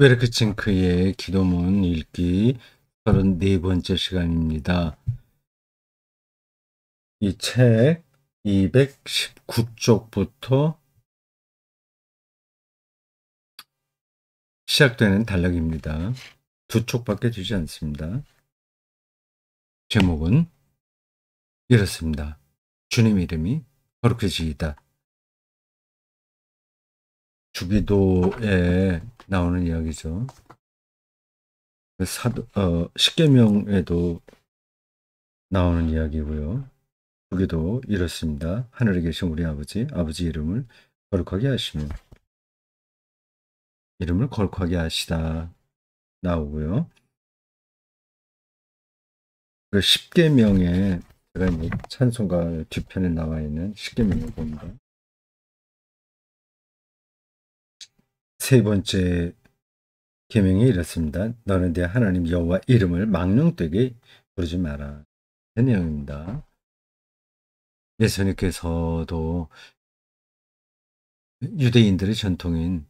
베르크칭크의 기도문 읽기 34번째 시간입니다. 이 책 219쪽부터 시작되는 단락입니다. 두 쪽밖에 되지 않습니다. 제목은 이렇습니다. 주님 이름이 거룩해지이다. 주기도에 나오는 이야기죠. 십계명에도 나오는 이야기고요. 주기도 이렇습니다. 하늘에 계신 우리 아버지 이름을 거룩하게 하시며 이름을 거룩하게 하시다 나오고요. 그 십계명에 제가 이제 찬송가 뒤편에 나와 있는 십계명을 봅니다. 세 번째 계명이 이렇습니다. 너는 내 하나님 여호와 이름을 망령되게 부르지 마라. 그 내용입니다. 예수님께서도 유대인들의 전통인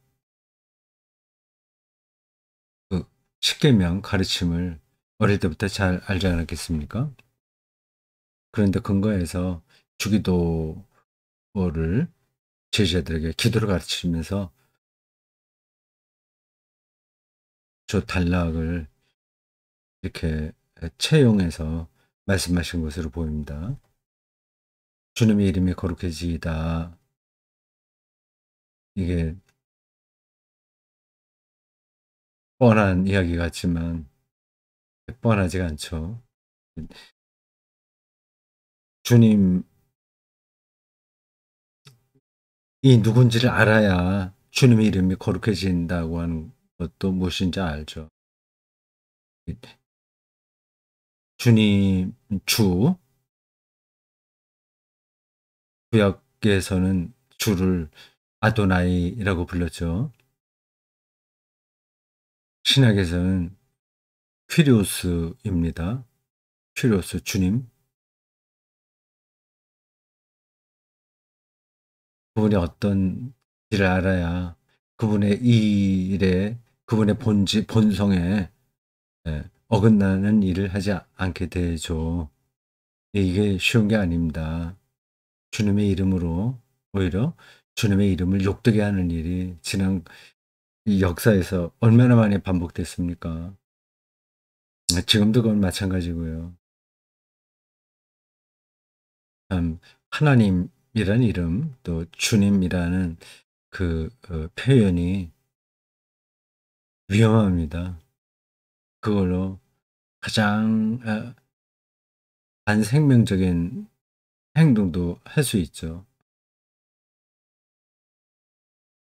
그 십계명 가르침을 어릴 때부터 잘 알지 않았겠습니까? 그런데 근거에서 주기도를 제자들에게 기도를 가르치면서 저 단락을 이렇게 채용해서 말씀하신 것으로 보입니다. 주님의 이름이 거룩해지이다. 이게 뻔한 이야기 같지만 뻔하지가 않죠. 주님이 누군지를 알아야 주님의 이름이 거룩해진다고 하는 것도 무엇인지 알죠. 주님 구약에서는 주를 아도나이라고 불렀죠. 신약에서는 퀴리오스입니다. 퀴리오스 주님. 그분이 어떤지를 알아야 그분의 일에 그분의 본성에 어긋나는 일을 하지 않게 되죠. 이게 쉬운 게 아닙니다. 주님의 이름으로 오히려 주님의 이름을 욕되게 하는 일이 지난 이 역사에서 얼마나 많이 반복됐습니까? 지금도 그건 마찬가지고요. 참 하나님이라는 이름 또 주님이라는 그 표현이 위험합니다. 그걸로 가장 반생명적인 행동도 할 수 있죠.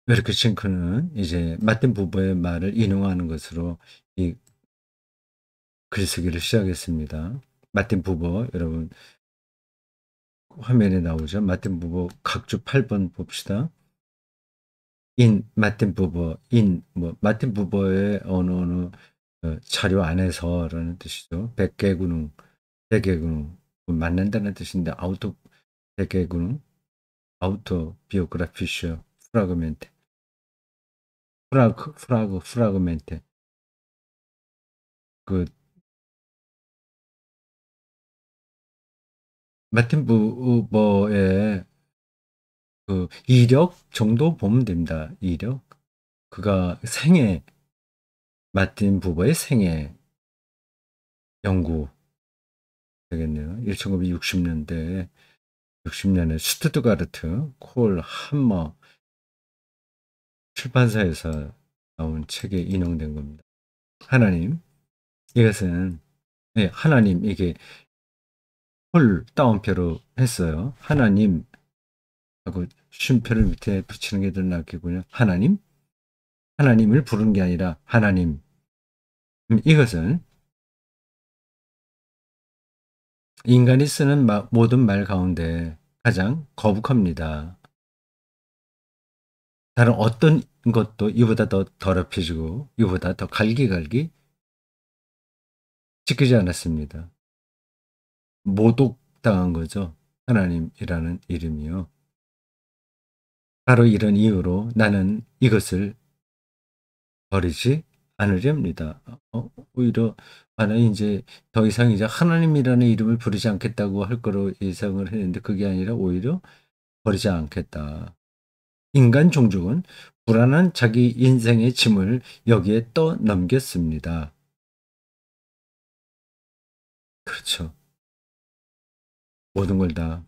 베르크칭크는 이제 마틴 부버의 말을 인용하는 것으로 이 글쓰기를 시작했습니다. 마틴 부버 여러분 화면에 나오죠. 마틴 부버 각주 8번 봅시다. 인 마틴 부버 인 마틴 부버의 어느 자료 안에서라는 뜻이죠. 백개군ung 백개군ung 만난다는 뜻인데 아우토 백개군ung 아우토 비오그라피쇼 프라그멘트 프라그멘트 그 마틴 부버의 그 이력 정도 보면 됩니다. 이력 그가 생애 마틴 부버의 생애 연구 되겠네요. 1960년대 60년에 슈투트가르트 콜 함머 출판사에서 나온 책에 인용된 겁니다. 하나님 이것은 하나님 이게 홀 따옴표로 했어요. 하나님 하고 쉼표를 밑에 붙이는 게 더 낫겠군요. 하나님 하나님을 부르는 게 아니라 하나님 이것은 인간이 쓰는 모든 말 가운데 가장 거북합니다. 다른 어떤 것도 이보다 더 더럽혀지고 이보다 더 갈기갈기 찢기지 않았습니다. 모독당한 거죠. 하나님이라는 이름이요. 바로 이런 이유로 나는 이것을 버리지 않으렵니다. 오히려 나는 이제 더 이상 이제 하나님이라는 이름을 부르지 않겠다고 할 거로 예상을 했는데 그게 아니라 오히려 버리지 않겠다. 인간 종족은 불안한 자기 인생의 짐을 여기에 떠넘겼습니다. 그렇죠. 모든 걸 다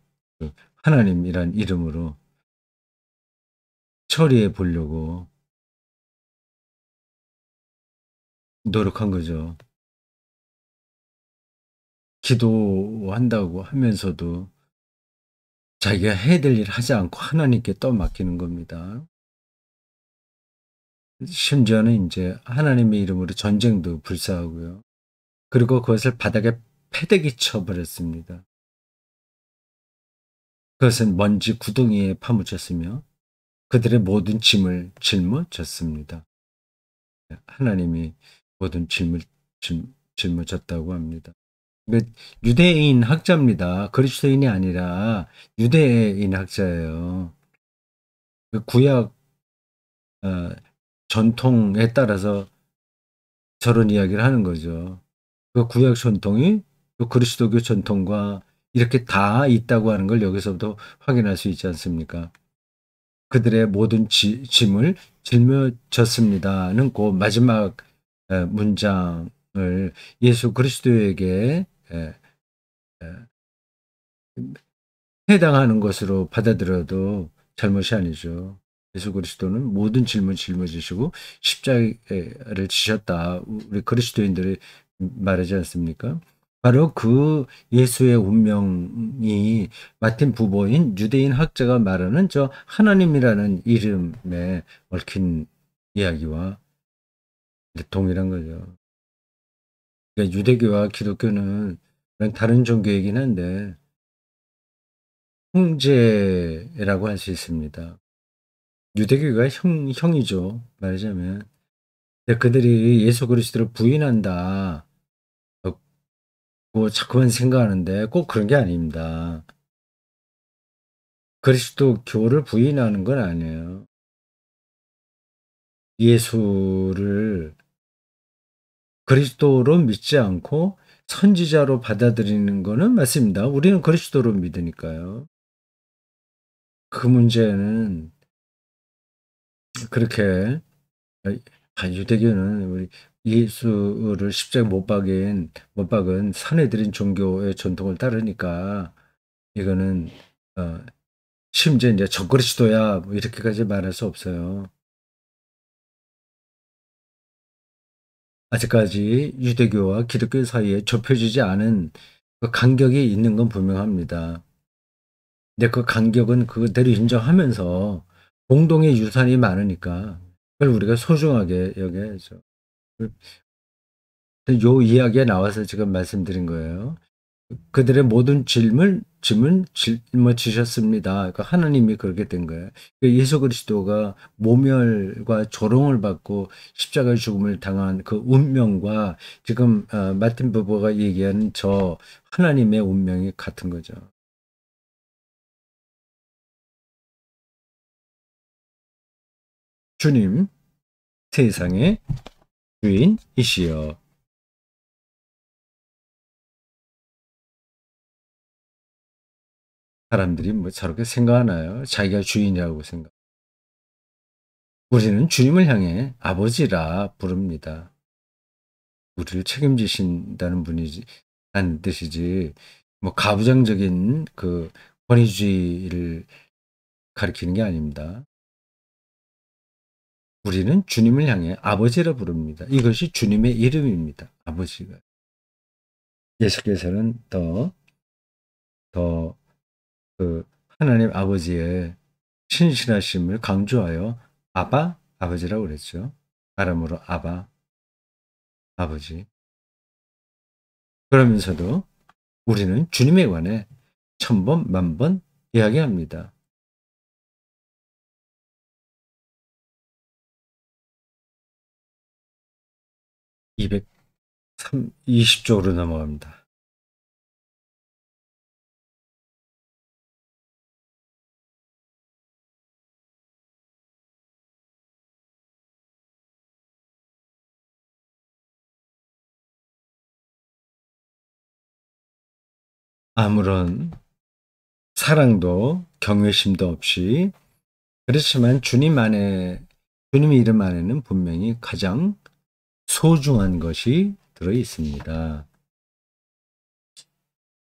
하나님이란 이름으로 처리해 보려고 노력한 거죠. 기도한다고 하면서도 자기가 해야 될 일을 하지 않고 하나님께 떠맡기는 겁니다. 심지어는 이제 하나님의 이름으로 전쟁도 불사하고요. 그리고 그것을 바닥에 패대기 쳐 버렸습니다. 그것은 먼지 구덩이에 파묻혔으며 그들의 모든 짐을 짊어졌습니다. 하나님이 모든 짐을 짊어졌다고 합니다. 그 유대인 학자입니다. 그리스도인이 아니라 유대인 학자예요. 그 구약 어 전통에 따라서 저런 이야기를 하는 거죠. 그 구약 전통이 그 그리스도교 전통과 이렇게 다 있다고 하는 걸 여기서부터 확인할 수 있지 않습니까? 그들의 모든 짐을 짊어졌습니다는 그 마지막 문장을 예수 그리스도에게 에, 에, 해당하는 것으로 받아들여도 잘못이 아니죠. 예수 그리스도는 모든 짐을 짊어지시고 십자가를 지셨다. 우리 그리스도인들이 말하지 않습니까? 바로 그 예수의 운명이 마틴 부보인 유대인 학자가 말하는 저 하나님이라는 이름에 얽힌 이야기와 동일한 거죠. 그러니까 유대교와 기독교는 다른 종교이긴 한데 형제라고 할 수 있습니다. 유대교가 형이죠. 말하자면. 근데 그들이 예수 그리스도를 부인한다. 고 자꾸만 생각하는데 꼭 그런 게 아닙니다. 그리스도교를 부인하는 건 아니에요. 예수를 그리스도로 믿지 않고 선지자로 받아들이는 거는 맞습니다. 우리는 그리스도로 믿으니까요. 그 문제는 그렇게 유대교는 우리 예수를 십자가에 못 박은 사내들인 종교의 전통을 따르니까 이거는 어 심지어 인제 "적그리스도야." 뭐 이렇게까지 말할 수 없어요. 아직까지 유대교와 기독교 사이에 좁혀지지 않은 그 간격이 있는 건 분명합니다. 근데 그 간격은 그대로 인정하면서 공동의 유산이 많으니까 그걸 우리가 소중하게 여겨야죠. 그 요 이야기에 나와서 지금 말씀드린 거예요. 그들의 모든 짐을 짊어지셨습니다. 그러니까 하나님이 그렇게 된 거예요. 그 예수 그리스도가 모멸과 조롱을 받고 십자가의 죽음을 당한 그 운명과 지금 마틴 부버가 얘기하는 저 하나님의 운명이 같은 거죠. 주님, 세상의 주인이시여. 사람들이 뭐 저렇게 생각하나요? 자기가 주인이라고 생각. 우리는 주님을 향해 아버지라 부릅니다. 우리를 책임지신다는 분이지 란 뜻이지 뭐 가부장적인 그 권위주의를 가리키는 게 아닙니다. 우리는 주님을 향해 아버지라 부릅니다. 이것이 주님의 이름입니다. 아버지가. 예수께서는 더 그 하나님 아버지의 신실하심을 강조하여 아바, 아버지라고 그랬죠. 아람어로 아바, 아버지. 그러면서도 우리는 주님에 관해 천번 만번 이야기합니다. 220 쪽으로 넘어갑니다. 아무런 사랑도 경외심도 없이, 그렇지만 주님 이름 안에는 분명히 가장 소중한 것이 들어 있습니다.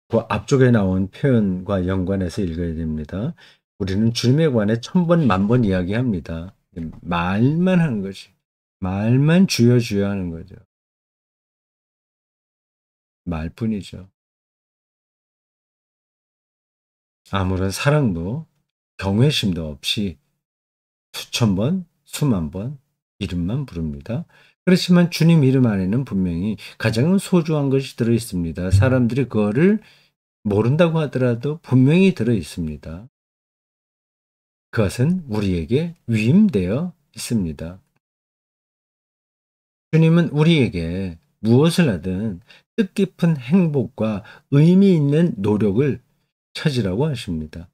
그 앞쪽에 나온 표현과 연관해서 읽어야 됩니다. 우리는 주님에 관해 1000번, 10,000번 이야기합니다. 말만 하는 것이, 말만 주여 주여 하는 거죠. 말뿐이죠. 아무런 사랑도 경외심도 없이 수천 번, 수만 번 이름만 부릅니다. 그렇지만 주님 이름 안에는 분명히 가장 소중한 것이 들어 있습니다. 사람들이 그거를 모른다고 하더라도 분명히 들어 있습니다. 그것은 우리에게 위임되어 있습니다. 주님은 우리에게 무엇을 하든 뜻깊은 행복과 의미 있는 노력을 찾으라고 하십니다.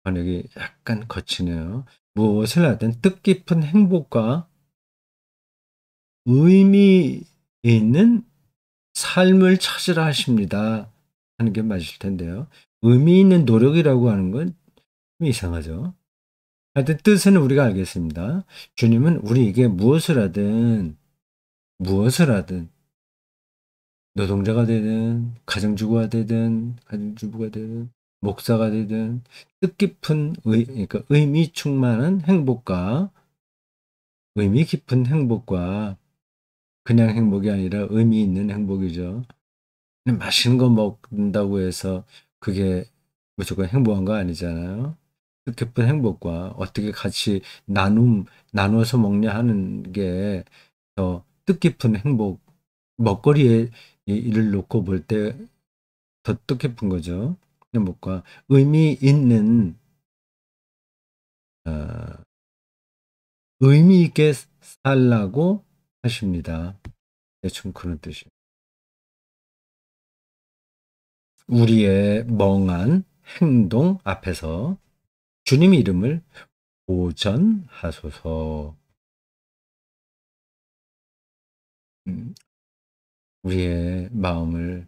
번역이 약간 거치네요. 무엇을 하든 뜻깊은 행복과 의미 있는 삶을 찾으라 하십니다. 하는 게 맞을 텐데요. 의미 있는 노력이라고 하는 건 좀 이상하죠. 하여튼 뜻은 우리가 알겠습니다. 주님은 우리에게 무엇을 하든, 노동자가 되든, 가정주부가 되든, 목사가 되든, 뜻깊은 그러니까 의미 충만한 행복과, 의미 깊은 행복과, 그냥 행복이 아니라 의미 있는 행복이죠. 그냥 맛있는 거 먹는다고 해서 그게 무조건 행복한 거 아니잖아요. 뜻깊은 행복과 어떻게 같이 나누어서 먹냐 하는 게 더 뜻깊은 행복, 먹거리에 이를 놓고 볼 때 더 뜻깊은 거죠. 행복과 의미 있는, 어, 의미 있게 살라고 하십니다. 대충 그런 뜻이에요. 우리의 멍한 행동 앞에서 주님 이름을 보전하소서. 음, 우리의 마음을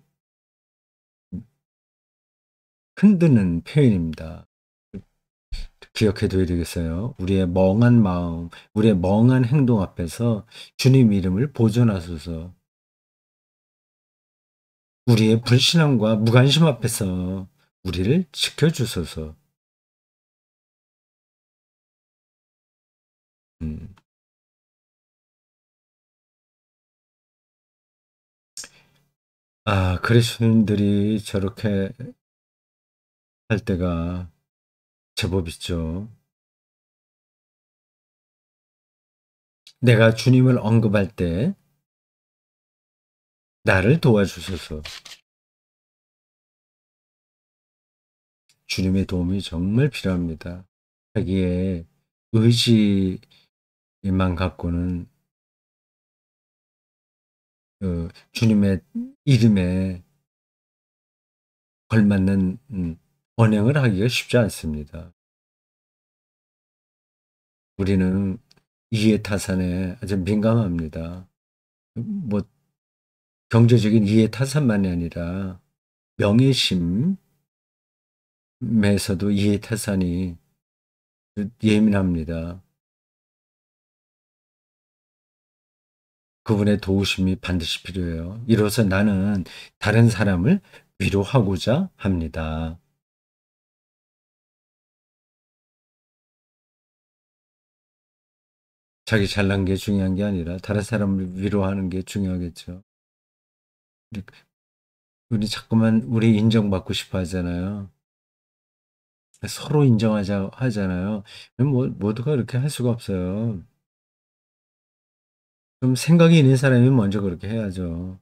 흔드는 표현입니다. 기억해둬야 되겠어요. 우리의 멍한 마음, 우리의 멍한 행동 앞에서 주님 이름을 보존하소서. 우리의 불신앙과 무관심 앞에서 우리를 지켜주소서. 음. 그리스도인들이 저렇게 할 때가 제법 있죠. 내가 주님을 언급할 때 나를 도와주소서. 주님의 도움이 정말 필요합니다. 자기의 의지만 갖고는 주님의 이름에 걸맞는 언행을 하기가 쉽지 않습니다. 우리는 이해타산에 아주 민감합니다. 뭐 경제적인 이해타산만이 아니라 명예심에서도 이해타산이 예민합니다. 그분의 도우심이 반드시 필요해요. 이로써 나는 다른 사람을 위로하고자 합니다. 자기 잘난 게 중요한 게 아니라 다른 사람을 위로하는 게 중요하겠죠. 우리 자꾸만 우리 인정받고 싶어 하잖아요. 서로 인정하자 하잖아요. 모두가 그렇게 할 수가 없어요. 좀 생각이 있는 사람이 먼저 그렇게 해야죠.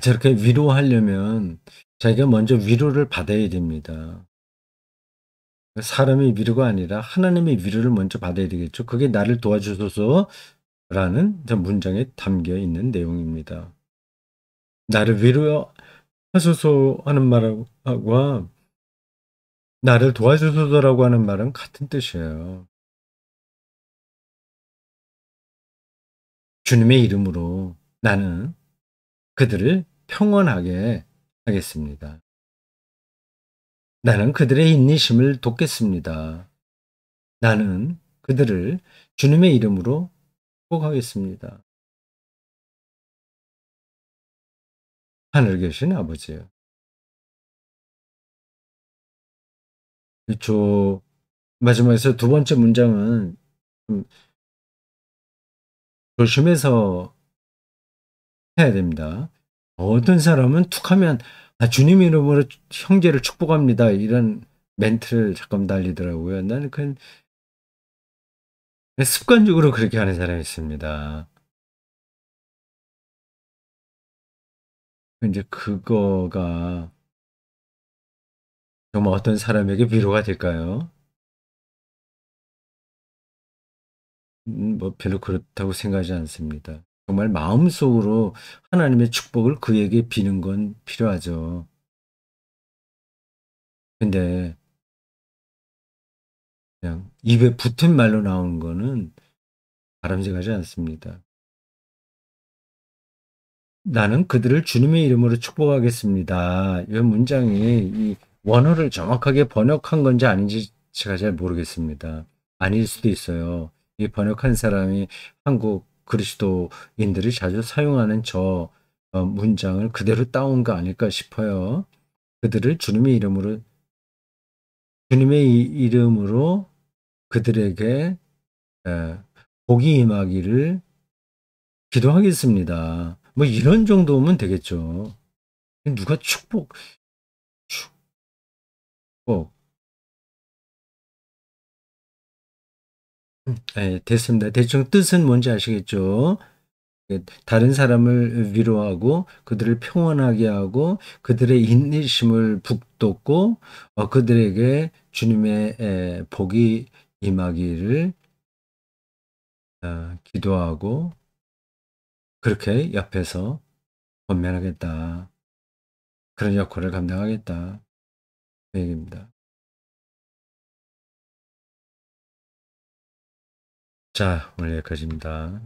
저렇게 위로하려면 자기가 먼저 위로를 받아야 됩니다. 사람의 위로가 아니라 하나님의 위로를 먼저 받아야 되겠죠. 그게 나를 도와주소서라는 문장에 담겨 있는 내용입니다. 나를 위로하소서 하는 말과 나를 도와주소서라고 하는 말은 같은 뜻이에요. 주님의 이름으로 나는 그들을 평안하게 하겠습니다. 나는 그들의 인내심을 돕겠습니다. 나는 그들을 주님의 이름으로 축복하겠습니다. 하늘에 계신 아버지요. 저 마지막에서 두 번째 문장은 좀 조심해서 해야 됩니다. 어떤 사람은 툭하면 주님 이름으로 형제를 축복합니다. 이런 멘트를 잠깐 날리더라고요. 나는 그냥 습관적으로 그렇게 하는 사람이 있습니다. 이제 그거가 정말 어떤 사람에게 위로가 될까요? 뭐 별로 그렇다고 생각하지 않습니다. 정말 마음속으로 하나님의 축복을 그에게 비는 건 필요하죠. 근데 그냥 입에 붙은 말로 나오는 거는 바람직하지 않습니다. 나는 그들을 주님의 이름으로 축복하겠습니다. 이 문장이 이 원어를 정확하게 번역한 건지 아닌지 제가 잘 모르겠습니다. 아닐 수도 있어요. 이 번역한 사람이 한국 그리스도인들이 자주 사용하는 저 문장을 그대로 따온 거 아닐까 싶어요. 그들을 주님의 이름으로 그들에게 에, 복이 임하기를 기도하겠습니다. 뭐 이런 정도면 되겠죠. 누가 축복. 예, 됐습니다. 대충 뜻은 뭔지 아시겠죠? 예, 다른 사람을 위로하고 그들을 평안하게 하고 그들의 인내심을 북돋고 그들에게 주님의 복이 임하기를 기도하고 그렇게 옆에서 권면하겠다. 그런 역할을 감당하겠다. 그 얘기입니다. 자, 오늘 여기까지입니다.